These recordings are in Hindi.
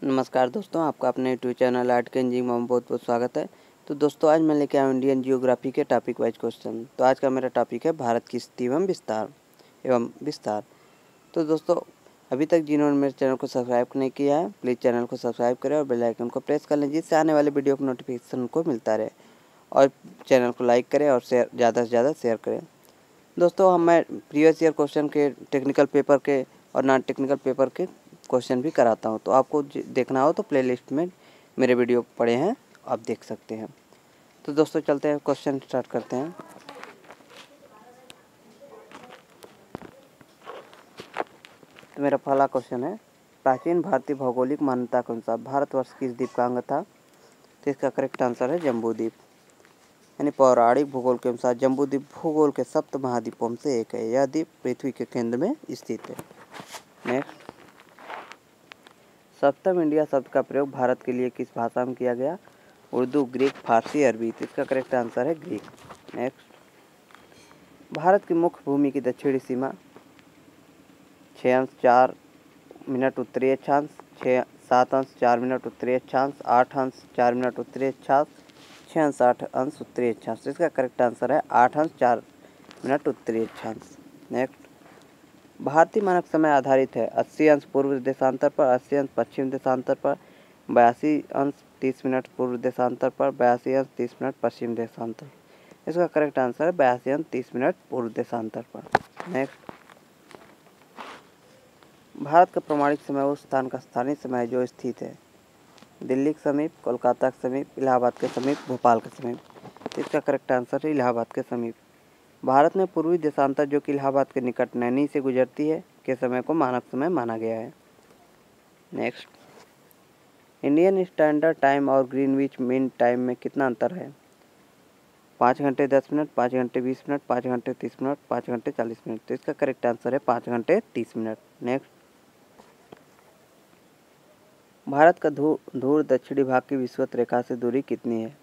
नमस्कार दोस्तों, आपका अपने यूट्यूब चैनल आर्ट के इंजीनियरिंग में बहुत बहुत स्वागत है। तो दोस्तों, आज मैं लेके आया हूँ इंडियन जियोग्राफी के टॉपिक वाइज क्वेश्चन। तो आज का मेरा टॉपिक है भारत की स्थिति एवं विस्तार। तो दोस्तों, अभी तक जिन्होंने मेरे चैनल को सब्सक्राइब नहीं किया है, प्लीज़ चैनल को सब्सक्राइब करें और बेल आइकन को प्रेस कर लें, जिससे आने वाले वीडियो का नोटिफिकेशन को मिलता रहे। और चैनल को लाइक करें और ज़्यादा से ज़्यादा शेयर करें। दोस्तों, मैं प्रीवियस ईयर क्वेश्चन के टेक्निकल पेपर के और नॉन टेक्निकल पेपर के क्वेश्चन भी कराता हूं, तो आपको देखना हो तो प्लेलिस्ट में मेरे वीडियो पड़े हैं, आप देख सकते हैं। तो दोस्तों, चलते हैं, क्वेश्चन स्टार्ट करते हैं। तो मेरा पहला क्वेश्चन है, प्राचीन भारतीय भौगोलिक मान्यता के अनुसार भारतवर्ष किस द्वीप का अंग था? तो इसका करेक्ट आंसर है जम्बूद्वीप। यानी पौराणिक भूगोल के अनुसार जम्बूद्वीप भूगोल के सप्त महाद्वीपों में से एक है। यह द्वीप पृथ्वी के केंद्र में स्थित है। नेक्स्ट, सप्तम इंडिया शब्द का प्रयोग भारत के लिए किस भाषा में किया गया? उर्दू, ग्रीक, फारसी, अरबी। तो इसका करेक्ट आंसर है ग्रीक। नेक्स्ट, भारत की मुख्य भूमि की दक्षिणी सीमा 6 अंश 4 मिनट उत्तरी अक्षांश, 7 अंश 4 मिनट उत्तरी अक्षांश, 8 अंश 4 मिनट उत्तरी अक्षांश, 6 अंश 8 अंश उत्तरी अक्षांश। इसका करेक्ट आंसर है 8 अंश 4 मिनट उत्तरी अक्षांश। नेक्स्ट, भारतीय मानक समय आधारित है 80 अंश पूर्व देशांतर पर, 80 अंश पश्चिम देशांतर पर, 82 अंश 30 मिनट पूर्व देशांतर पर, 82 अंश 30 मिनट पश्चिम देशांतर। इसका करेक्ट आंसर है 82 अंश 30 मिनट पूर्व देशांतर पर। नेक्स्ट, भारत का प्रमाणिक समय उस स्थान का स्थानीय समय जो स्थित है दिल्ली के समीप, कोलकाता के समीप, इलाहाबाद के समीप, भोपाल के समीप। इसका करेक्ट आंसर है इलाहाबाद के समीप। भारत में पूर्वी देशांतर जो कि इलाहाबाद के निकट नैनी से गुजरती है के समय को मानक समय माना गया है। नेक्स्ट, इंडियन स्टैंडर्ड टाइम और ग्रीनविच मीन टाइम में कितना अंतर है? 5 घंटे 10 मिनट, 5 घंटे 20 मिनट, 5 घंटे 30 मिनट, 5 घंटे 40 मिनट। तो इसका करेक्ट आंसर है 5 घंटे 30 मिनट। नेक्स्ट, भारत का ध्रुव दक्षिणी भाग की विषुवत रेखा से दूरी कितनी है?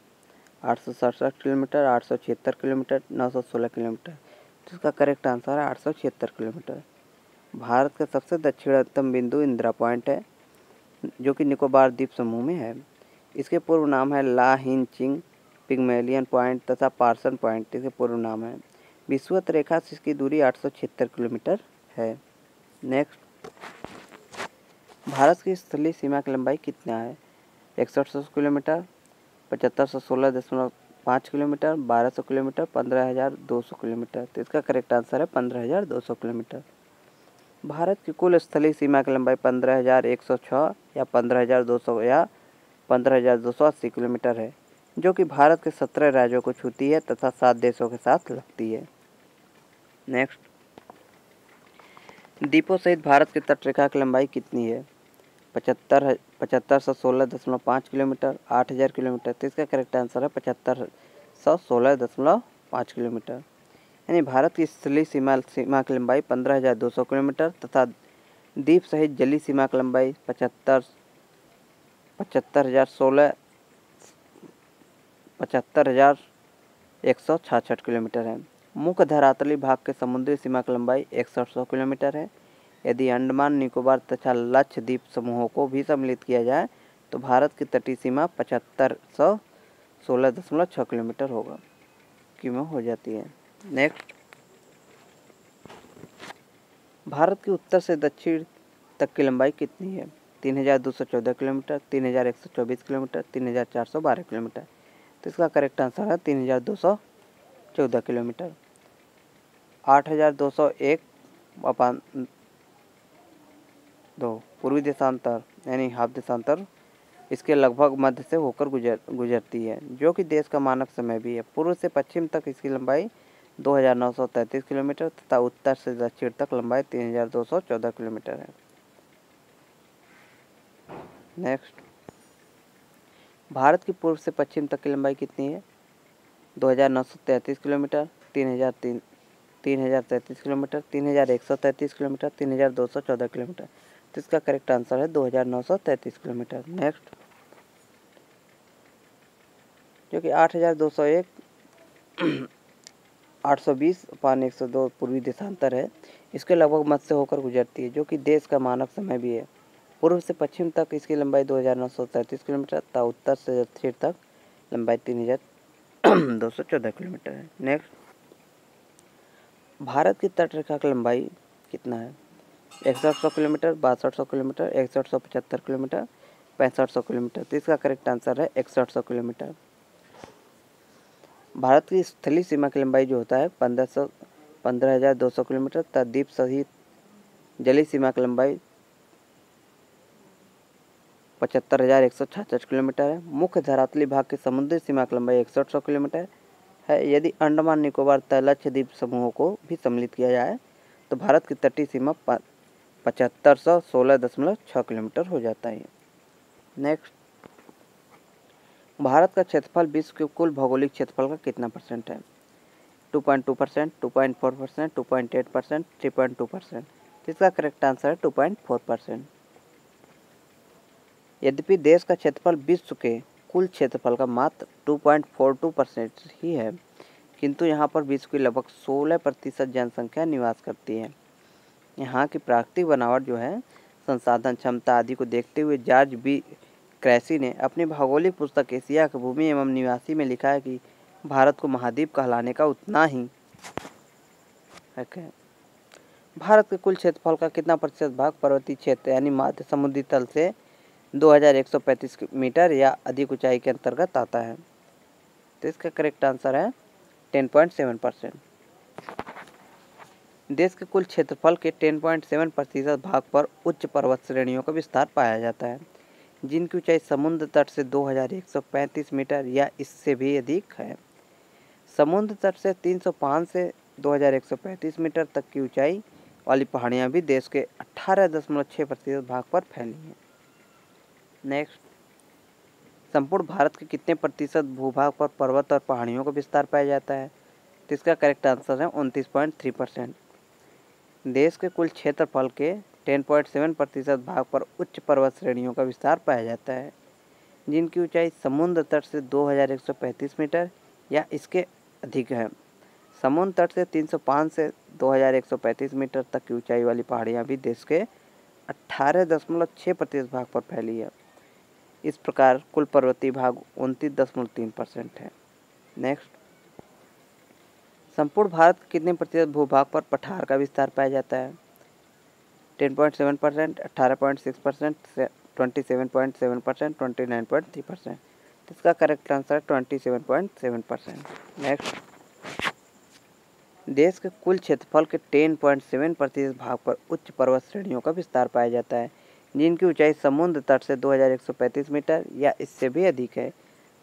867 किलोमीटर, 876 किलोमीटर, 916 किलोमीटर। तो इसका करेक्ट आंसर है 876 किलोमीटर। भारत का सबसे दक्षिणतम बिंदु इंदिरा पॉइंट है, जो कि निकोबार द्वीप समूह में है। इसके पूर्व नाम है ला हिन चिंग, पिग्मेलियन पॉइंट तथा पार्सन पॉइंट इसके पूर्व नाम है। विषुवत रेखा से इसकी दूरी 876 किलोमीटर है। नेक्स्ट, भारत की स्थलीय सीमा की लंबाई कितना है? 6100 किलोमीटर, 7516.5 किलोमीटर, 1200 किलोमीटर, 15200 किलोमीटर। तो इसका करेक्ट आंसर है 15200 किलोमीटर। भारत की कुल स्थलीय सीमा की लंबाई 15106 या 15200 या 15280 किलोमीटर है, जो कि भारत के 17 राज्यों को छूती है तथा 7 देशों के साथ लगती है। नेक्स्ट, द्वीपों सहित भारत की तटरेखा की लंबाई कितनी है? 7516.5 किलोमीटर, 8000 किलोमीटर। तो इसका करेक्ट आंसर है 7516.5 किलोमीटर। यानी भारत की स्थलीय सीमा की लंबाई 15200 किलोमीटर तथा द्वीप सहित जलीय सीमा की लंबाई 75,166 किलोमीटर है। मुख्य धरातली भाग के समुद्री सीमा की लंबाई 6100 किलोमीटर है। यदि अंडमान निकोबार तथा लक्षद्वीप समूहों को भी सम्मिलित किया जाए तो भारत की तटीय सीमा 7516.6 किलोमीटर होगा की में हो जाती है। नेक्स्ट, भारत की उत्तर से दक्षिण तक की लंबाई कितनी है? 3214 किलोमीटर, 3124 किलोमीटर, 3412 किलोमीटर। तो इसका करेक्ट आंसर है 3214 किलोमीटर। 8201 अपान 2 पूर्वी देशांतर यानी हाफ देशांतर इसके लगभग मध्य से होकर गुजरती है, जो कि देश का मानक समय भी है। पूर्व से पश्चिम तक इसकी लंबाई 2933 किलोमीटर तथा उत्तर से दक्षिण तक लंबाई 3214 किलोमीटर है। नेक्स्ट, भारत की पूर्व से पश्चिम तक की लंबाई कितनी है? 2933 किलोमीटर, 3033 किलोमीटर, 3133 किलोमीटर, 3214 किलोमीटर। तो इसका करेक्ट आंसर है 2933 किलोमीटर। नेक्स्ट, जो कि 8201 820/102 पूर्वी देशांतर है, इसके लगभग मध्य से होकर गुजरती है, जो कि देश का मानक समय भी है। पूर्व से पश्चिम तक इसकी लंबाई 2933 किलोमीटर तथा उत्तर से दक्षिण तक लंबाई 3214 किलोमीटर है। नेक्स्ट, भारत की तटरेखा की लंबाई कितना है? 6100 किलोमीटर, 6200 किलोमीटर, 6175 किलोमीटर, 6500 किलोमीटर। तो इसका करेक्ट आंसर है 6100 किलोमीटर। भारत की स्थलीय सीमा की लंबाई जो होता है 15,200 किलोमीटर तथा द्वीप सहित जलीय सीमा की लंबाई 75,166 किलोमीटर है। मुख्य धरातली भाग की समुद्री सीमा की लंबाई 6100 किलोमीटर है। यदि अंडमान निकोबार तथा लक्षद्वीप समूहों को भी सम्मिलित किया जाए तो भारत की तटीय सीमा 7516.6 किलोमीटर हो जाता है। नेक्स्ट, भारत का क्षेत्रफल विश्व के कुल भौगोलिक क्षेत्रफल का कितना परसेंट है? 2.2%, 2.4%, 2.8%, 3.2%। इसका करेक्ट आंसर है 2.4%। यद्यपि देश का क्षेत्रफल विश्व के कुल क्षेत्रफल का मात्र 2.42% ही है, किंतु यहाँ पर विश्व की लगभग 16% जनसंख्या निवास करती है। यहाँ की प्राकृतिक बनावट जो है, संसाधन क्षमता आदि को देखते हुए जॉर्ज बी क्रैसी ने अपनी भौगोलिक पुस्तक एशिया की भूमि एवं निवासी में लिखा है कि भारत को महाद्वीप कहलाने का उतना ही है। भारत के कुल क्षेत्रफल का कितना प्रतिशत भाग पर्वतीय क्षेत्र यानी माध्य समुद्री तल से 2135 मीटर या अधिक ऊंचाई के अंतर्गत आता है? तो इसका करेक्ट आंसर है 10.7%। देश के कुल क्षेत्रफल के 10.7% भाग पर उच्च पर्वत श्रेणियों का विस्तार पाया जाता है, जिनकी ऊंचाई समुद्र तट से 2135 मीटर या इससे भी अधिक है। समुद्र तट से 305 से 2135 मीटर तक की ऊंचाई वाली पहाड़ियां भी देश के 18.6% भाग पर फैली हैं। नेक्स्ट, संपूर्ण भारत के कितने प्रतिशत भूभाग पर पर्वत और पहाड़ियों का विस्तार पाया जाता है? तो इसका करेक्ट आंसर है 29.3%। देश के कुल क्षेत्रफल के 10.7% भाग पर उच्च पर्वत श्रेणियों का विस्तार पाया जाता है, जिनकी ऊंचाई समुद्र तट से 2135 मीटर या इसके अधिक है। समुद्र तट से 305 से 2135 मीटर तक की ऊंचाई वाली पहाड़ियां भी देश के 18.6% भाग पर फैली है। इस प्रकार कुल पर्वतीय भाग 29.3% है। नेक्स्ट, संपूर्ण भारत के कितने प्रतिशत भूभाग पर पठार का विस्तार पाया जाता है? 10.7%, 18.6%, 27.7%, 29.3%। इसका करेक्ट आंसर 27.7%। नेक्स्ट, देश के कुल क्षेत्रफल के 10.7% भाग पर उच्च पर्वत श्रेणियों का विस्तार पाया जाता है, जिनकी ऊंचाई समुद्र तट से 2135 मीटर या इससे भी अधिक है।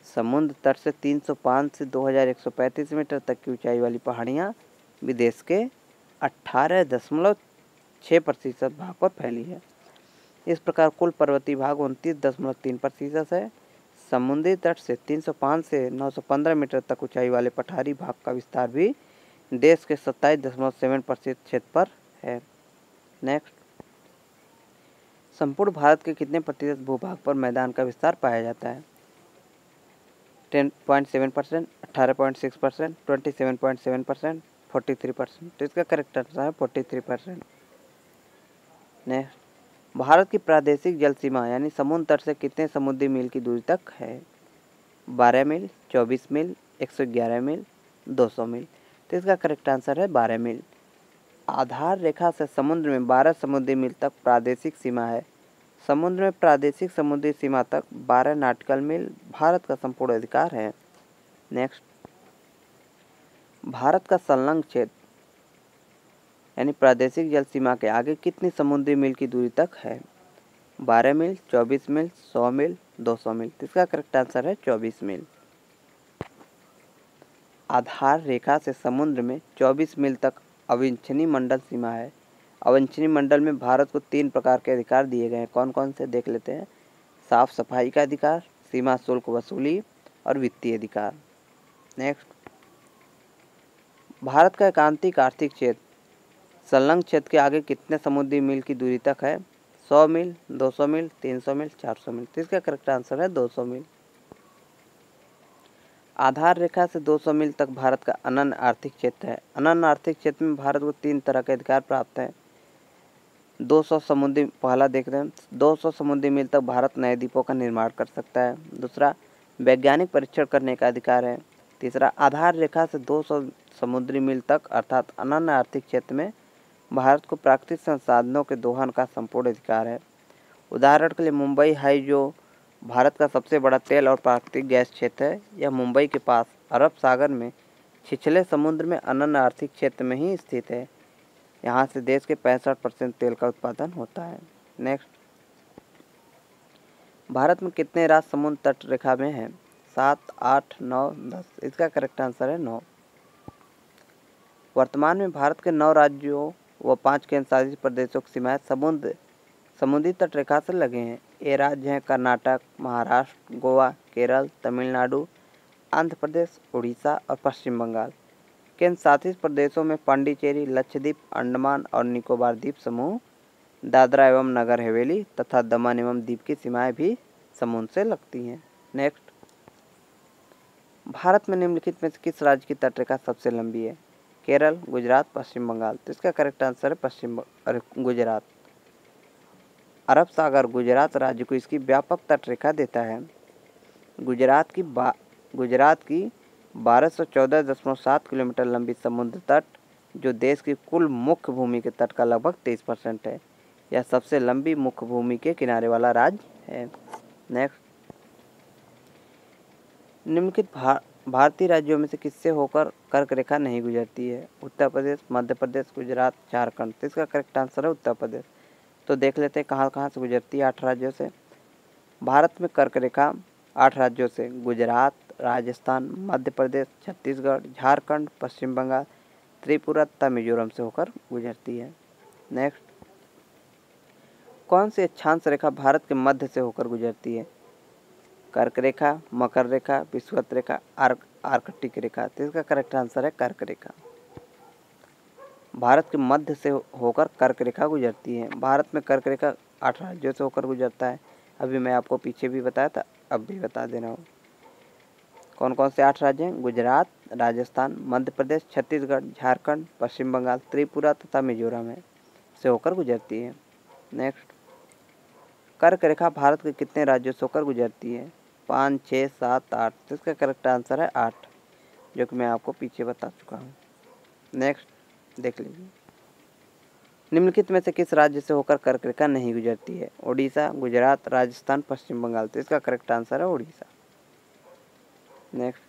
समुद्र तट से 305 से 2135 मीटर तक की ऊंचाई वाली पहाड़ियां भी देश के 18.6% भाग पर फैली है। इस प्रकार कुल पर्वतीय भाग 29.3% है। समुद्री तट से 305 से 915 मीटर तक ऊंचाई वाले पठारी भाग का विस्तार भी देश के 27.7% क्षेत्र पर है। नेक्स्ट, संपूर्ण भारत के कितने प्रतिशत भूभाग पर मैदान का विस्तार पाया जाता है? 10.7%, 18.6%, 27.7%, 43%। तो इसका करेक्ट आंसर है 43%। नेक्स्ट, भारत की प्रादेशिक जल सीमा यानी समुद्र तट से कितने समुद्री मील की दूरी तक है? 12 मील, 24 मील, 111 मील, 200 मील। तो इसका करेक्ट आंसर है 12 मील। आधार रेखा से समुद्र में 12 समुद्री मील तक प्रादेशिक सीमा है। समुद्र में प्रादेशिक समुद्री सीमा तक 12 नॉटिकल मील भारत का संपूर्ण अधिकार है। नेक्स्ट, भारत का संलग्न क्षेत्र यानी प्रादेशिक जल सीमा के आगे कितनी समुद्री मील की दूरी तक है? 12 मील, 24 मील, 100 मील, 200 मील। इसका करेक्ट आंसर है 24 मील। आधार रेखा से समुद्र में 24 मील तक अवांछनीय मंडल सीमा है। अवांछनीय मंडल में भारत को 3 प्रकार के अधिकार दिए गए हैं। कौन कौन से देख लेते हैं? साफ सफाई का अधिकार, सीमा शुल्क वसूली और वित्तीय अधिकार। नेक्स्ट, भारत का एकांतिक आर्थिक क्षेत्र संलग्न क्षेत्र के आगे कितने समुद्री मील की दूरी तक है? 100 मील, 200 मील, 300 मील, 400 मील। तो इसका करेक्ट आंसर है 200 मील। आधार रेखा से 200 मील तक भारत का अनन्य आर्थिक क्षेत्र है। अनन्य आर्थिक क्षेत्र में भारत को 3 तरह के अधिकार प्राप्त हैं। 200 समुद्री, पहला देख रहे हैं 200 समुद्री मील तक भारत नए द्वीपों का निर्माण कर सकता है। दूसरा, वैज्ञानिक परीक्षण करने का अधिकार है। तीसरा, आधार रेखा से 200 समुद्री मील तक अर्थात अनन्य आर्थिक क्षेत्र में भारत को प्राकृतिक संसाधनों के दोहन का संपूर्ण अधिकार है। उदाहरण के लिए मुंबई हाई, जो भारत का सबसे बड़ा तेल और प्राकृतिक गैस क्षेत्र है, यह मुंबई के पास अरब सागर में छिछले समुद्र में अनन्य आर्थिक क्षेत्र में ही स्थित है। यहाँ से देश के 65% तेल का उत्पादन होता है। नेक्स्ट, भारत में कितने राज्य समुद्र तट रेखा में हैं? 7, 8, 9, 10। इसका करेक्ट आंसर है 9। वर्तमान में भारत के 9 राज्यों व 5 केंद्र शासित प्रदेशों की सीमाएं समुद्री तट रेखा से लगे हैं। ये राज्य हैं कर्नाटक, महाराष्ट्र, गोवा, केरल, तमिलनाडु, आंध्र प्रदेश, उड़ीसा और पश्चिम बंगाल। केंद्र शासित प्रदेशों में पांडिचेरी, लक्षद्वीप, अंडमान और निकोबार द्वीप समूह, दादरा एवं नगर हवेली तथा दमन एवं दीव की सीमाएं भी समुद्र से लगती हैं। नेक्स्ट, भारत में निम्नलिखित में से किस राज्य की तटरेखा सबसे लंबी है? केरल, गुजरात, पश्चिम बंगाल। तो इसका करेक्ट आंसर है गुजरात। अरब सागर गुजरात राज्य को इसकी व्यापक तटरेखा देता है। गुजरात की 1214.7 किलोमीटर लंबी समुद्र तट, जो देश की कुल मुख्य भूमि के तट का लगभग 23% है। यह सबसे लंबी मुख्य भूमि के किनारे वाला राज्य है। नेक्स्ट, निम्नलिखित भारतीय राज्यों में से किससे होकर कर्क रेखा नहीं गुजरती है? उत्तर प्रदेश, मध्य प्रदेश, गुजरात, झारखंड। तो इसका करेक्ट आंसर है उत्तर प्रदेश। तो देख लेते हैं कहाँ कहाँ से गुजरती है 8 राज्यों से। भारत में कर्क रेखा 8 राज्यों से गुजरात, राजस्थान, मध्य प्रदेश, छत्तीसगढ़, झारखंड, पश्चिम बंगाल, त्रिपुरा तथा मिजोरम से होकर गुजरती है। नेक्स्ट, कौन सी अक्षांश रेखा भारत के मध्य से होकर गुजरती है? कर्क रेखा, मकर रेखा, विषुवत रेखा, आर्कटिक रेखा। तो इसका करेक्ट आंसर है कर्क रेखा। भारत के मध्य से होकर कर्क रेखा गुजरती है। भारत में कर्क रेखा 8 राज्यों से होकर गुजरता है। अभी मैं आपको पीछे भी बताया था, अब भी बता दे रहा हूँ। कौन कौन से 8 राज्य हैं? गुजरात, राजस्थान, मध्य प्रदेश, छत्तीसगढ़, झारखंड, पश्चिम बंगाल, त्रिपुरा तथा मिजोरम से होकर गुजरती है। नेक्स्ट, कर्क रेखा भारत के कितने राज्यों से होकर गुजरती है? 5, 6, 7, 8। तो इसका करेक्ट आंसर है 8, जो कि मैं आपको पीछे बता चुका हूँ। नेक्स्ट देख लीजिए, निम्नलिखित में से किस राज्य से होकर कर्क रेखा नहीं गुजरती है? उड़ीसा, गुजरात, राजस्थान, पश्चिम बंगाल। तो इसका करेक्ट आंसर है उड़ीसा। नेक्स्ट,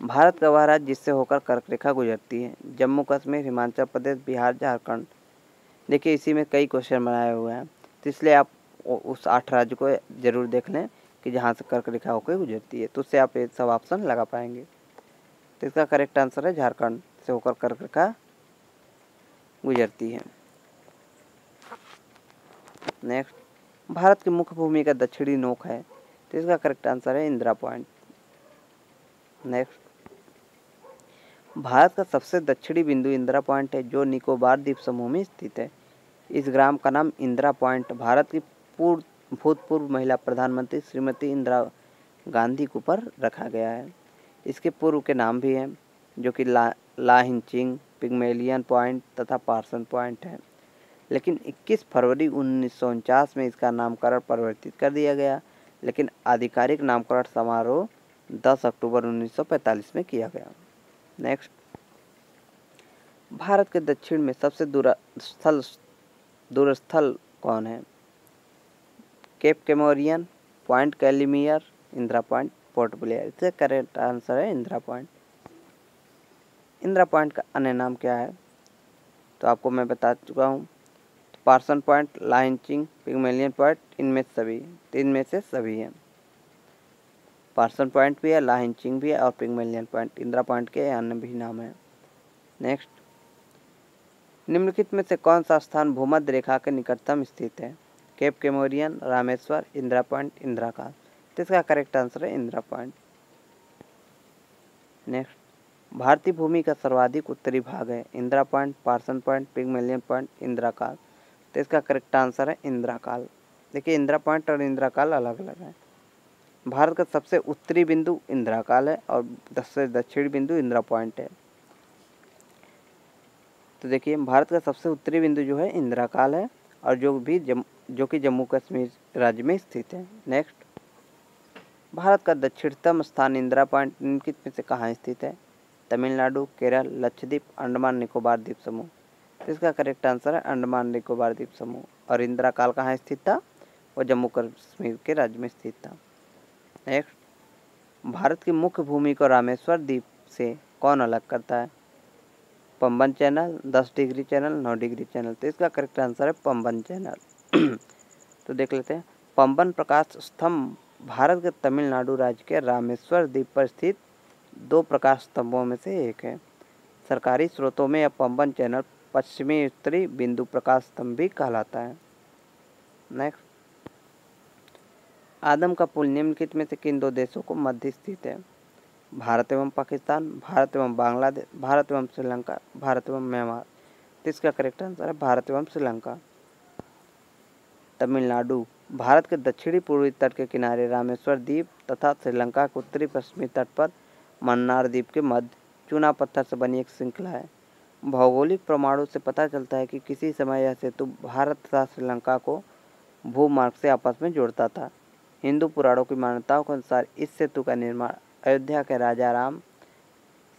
भारत का वह राज्य जिससे होकर कर्क रेखा गुजरती है? जम्मू कश्मीर, हिमाचल प्रदेश, बिहार, झारखंड। देखिए इसी में कई क्वेश्चन बनाए हुए हैं, तो इसलिए आप उस 8 राज्य को जरूर देख लें कि जहाँ से कर्क रेखा होकर गुजरती है, तो उससे आप ये सब ऑप्शन लगा पाएंगे। तो इसका करेक्ट आंसर है झारखंड से होकर कर्क रेखा गुजरती है। नेक्स्ट, भारत की मुख्य भूमि का दक्षिणी नोक है? तो इसका करेक्ट आंसर है इंदिरा पॉइंट। नेक्स्ट, भारत का सबसे दक्षिणी बिंदु इंदिरा पॉइंट है, जो निकोबार द्वीप समूह में स्थित है। इस ग्राम का नाम इंदिरा पॉइंट भारत की भूतपूर्व महिला प्रधानमंत्री श्रीमती इंदिरा गांधी के ऊपर रखा गया है। इसके पूर्व के नाम भी हैं, जो कि लाहिंचिंग, पिग्मेलियन पॉइंट तथा पार्सन पॉइंट है। लेकिन 21 फरवरी 1949 में इसका नामकरण परिवर्तित कर दिया गया, लेकिन आधिकारिक नामकरण समारोह 10 अक्टूबर 1945 में किया गया। नेक्स्ट, भारत के दक्षिण में सबसे दूरस्थल कौन है? केप कैमोरियन, पॉइंट कैलिमियर, इंदिरा पॉइंट, पोर्ट ब्लेयर। इसका करेक्ट आंसर है इंदिरा पॉइंट। इंदिरा पॉइंट का अन्य नाम क्या है? तो आपको मैं बता चुका हूँ। पार्सन पॉइंट, लाहिंचिंग, पिग्मेलियन पॉइंट, इनमें से सभी हैं। पार्सन पॉइंट भी है, लाहिंचिंग भी है और पिग्मेलियन पॉइंट इंदिरा पॉइंट के अन्य भी नाम है। नेक्स्ट, निम्नलिखित में से कौन सा स्थान भूमध्य रेखा के निकटतम स्थित है? Cape कैमोरियन, Rameshwar, Indira point, Indira col. तो इसका करेक्ट आंसर है इंदिरा पॉइंट। नेक्स्ट, भारतीय भूमि का सर्वाधिक उत्तरी भाग है? Indira point, Parson point, Pygmalion point, Indira col. तो इसका करेक्ट आंसर है इंदिरा काल। देखिए इंदिरा पॉइंट और इंदिरा काल अलग अलग है। भारत का सबसे उत्तरी बिंदु इंदिरा काल है और सबसे दक्षिणी बिंदु इंदिरा पॉइंट है। तो देखिए भारत का सबसे उत्तरी बिंदु जो है इंदिराकाल है और जो कि जम्मू कश्मीर राज्य में स्थित है। नेक्स्ट, भारत का दक्षिणतम स्थान इंदिरा पॉइंट निम्नलिखित में से कहाँ स्थित है? तमिलनाडु, केरल, लक्षद्वीप, अंडमान निकोबार द्वीप समूह। तो इसका करेक्ट आंसर है अंडमान निकोबार द्वीप समूह। और इंदिरा काल कहाँ स्थित था? वो जम्मू कश्मीर के राज्य में स्थित था। नेक्स्ट, भारत की मुख्य भूमि को रामेश्वर द्वीप से कौन अलग करता है? Pamban channel, 10 degree channel, 9 degree channel. तो इसका करेक्ट आंसर है पंबन चैनल। तो देख लेते हैं, पंबन प्रकाश स्तंभ भारत के तमिलनाडु राज्य के रामेश्वर द्वीप पर स्थित 2 प्रकाश स्तंभों में से एक है। सरकारी स्रोतों में यह पंबन चैनल पश्चिमी उत्तरी बिंदु प्रकाश स्तंभ भी कहलाता है। नेक्स्ट, आदम का पुल निम्नलिखित में से किन 2 देशों को मध्य स्थित है? भारत एवं पाकिस्तान, भारत एवं बांग्लादेश, भारत एवं श्रीलंका, भारत एवं म्यांमार। तो इसका करेक्ट आंसर है भारत एवं श्रीलंका। तमिलनाडु भारत के दक्षिणी पूर्वी तट के किनारे रामेश्वर द्वीप तथा श्रीलंका के उत्तरी पश्चिमी तट पर मन्नार द्वीप के मध्य चूना पत्थर से बनी एक श्रृंखला है। भौगोलिक प्रमाणों से पता चलता है कि किसी समय यह सेतु भारत तथा श्रीलंका को भूमार्ग से आपस में जोड़ता था। हिंदू पुराणों की मान्यताओं के अनुसार इस सेतु का निर्माण अयोध्या के राजा राम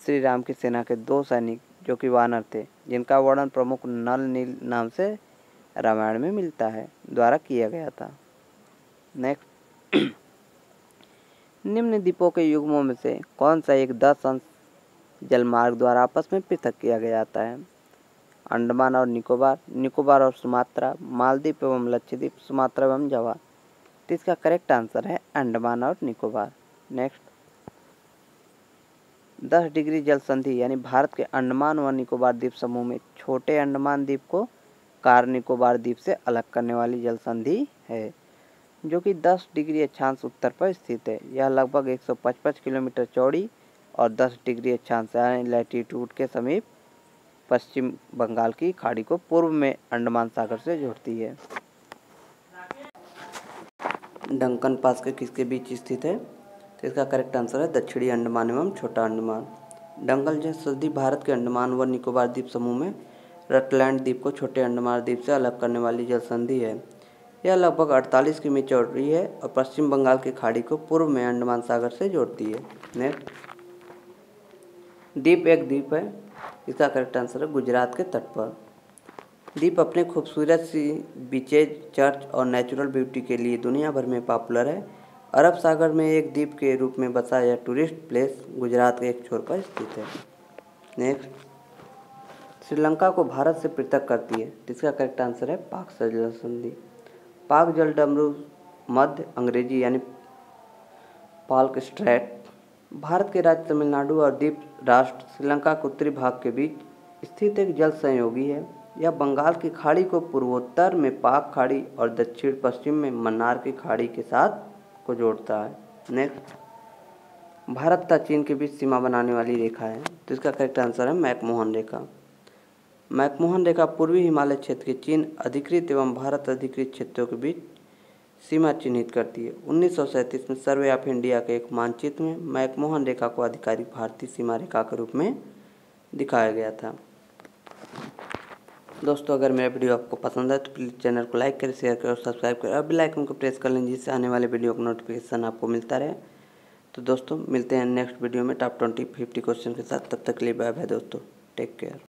श्री राम की सेना के 2 सैनिक जो कि वानर थे, जिनका वर्णन प्रमुख नल नील नाम से रामायण में मिलता है, द्वारा किया गया था। नेक्स्ट, निम्न द्वीपों के युग्मों में से कौन सा एक 10 अंश जलमार्ग द्वारा आपस में पृथक किया गया जाता है? अंडमान और निकोबार, निकोबार और सुमात्रा, मालदीव एवं लक्षद्वीप, सुमात्रा एवं जावा। तो इसका करेक्ट आंसर है अंडमान और निकोबार। नेक्स्ट, 10 डिग्री जल संधि यानी भारत के अंडमान व निकोबार द्वीप समूह में छोटे अंडमान द्वीप को कार निकोबार द्वीप से अलग करने वाली जल संधि है, जो कि 10 डिग्री अक्षांश उत्तर पर स्थित है। यह लगभग 155 किलोमीटर चौड़ी और 10 डिग्री अक्षांश यानी लैटीट्यूड के समीप पश्चिम बंगाल की खाड़ी को पूर्व में अंडमान सागर से जोड़ती है। डंकन पास के किसके बीच स्थित है? तो इसका करेक्ट आंसर है दक्षिणी अंडमान एवं छोटा अंडमान। डंकन जल संधि भारत के अंडमान व निकोबार द्वीप समूह में रटलैंड द्वीप को छोटे अंडमान द्वीप से अलग करने वाली जल संधि है। यह लगभग 48 किमी चौड़ी है और पश्चिम बंगाल की खाड़ी को पूर्व में अंडमान सागर से जोड़ती है। नेक्स्ट, द्वीप एक द्वीप है। इसका करेक्ट आंसर है गुजरात के तट पर। द्वीप अपने खूबसूरत सी बीचेज, चर्च और नेचुरल ब्यूटी के लिए दुनिया भर में पॉपुलर है। अरब सागर में एक द्वीप के रूप में बसा यह टूरिस्ट प्लेस गुजरात के एक छोर पर स्थित है। नेक्स्ट, श्रीलंका को भारत से पृथक करती है। इसका करेक्ट आंसर है पाक जल संधि। पाक जल डमरू मध्य अंग्रेजी यानी पाल्क स्ट्रेट भारत के राज्य तमिलनाडु और द्वीप राष्ट्र श्रीलंका के उत्तरी भाग के बीच स्थित एक जल संयोगी है। यह बंगाल की खाड़ी को पूर्वोत्तर में पाक खाड़ी और दक्षिण पश्चिम में मन्नार की खाड़ी के साथ को जोड़ता है। नेक्स्ट, भारत तथा चीन के बीच सीमा बनाने वाली रेखा है। तो इसका करेक्ट आंसर है मैकमोहन रेखा। मैकमोहन रेखा पूर्वी हिमालय क्षेत्र के चीन अधिकृत एवं भारत अधिकृत क्षेत्रों के बीच सीमा चिन्हित करती है। 1937 में सर्वे ऑफ इंडिया के एक मानचित्र में मैकमोहन रेखा को आधिकारिक भारतीय सीमा रेखा के रूप में दिखाया गया था। दोस्तों, अगर मेरा वीडियो आपको पसंद है तो प्लीज़ चैनल को लाइक करें, शेयर करें और सब्सक्राइब करें और बेल आइकन को प्रेस कर लें, जिससे आने वाले वीडियो का नोटिफिकेशन आपको मिलता रहे। तो दोस्तों, मिलते हैं नेक्स्ट वीडियो में टॉप 20-50 क्वेश्चन के साथ। तब तक के लिए बाय बाय दोस्तों, टेक केयर।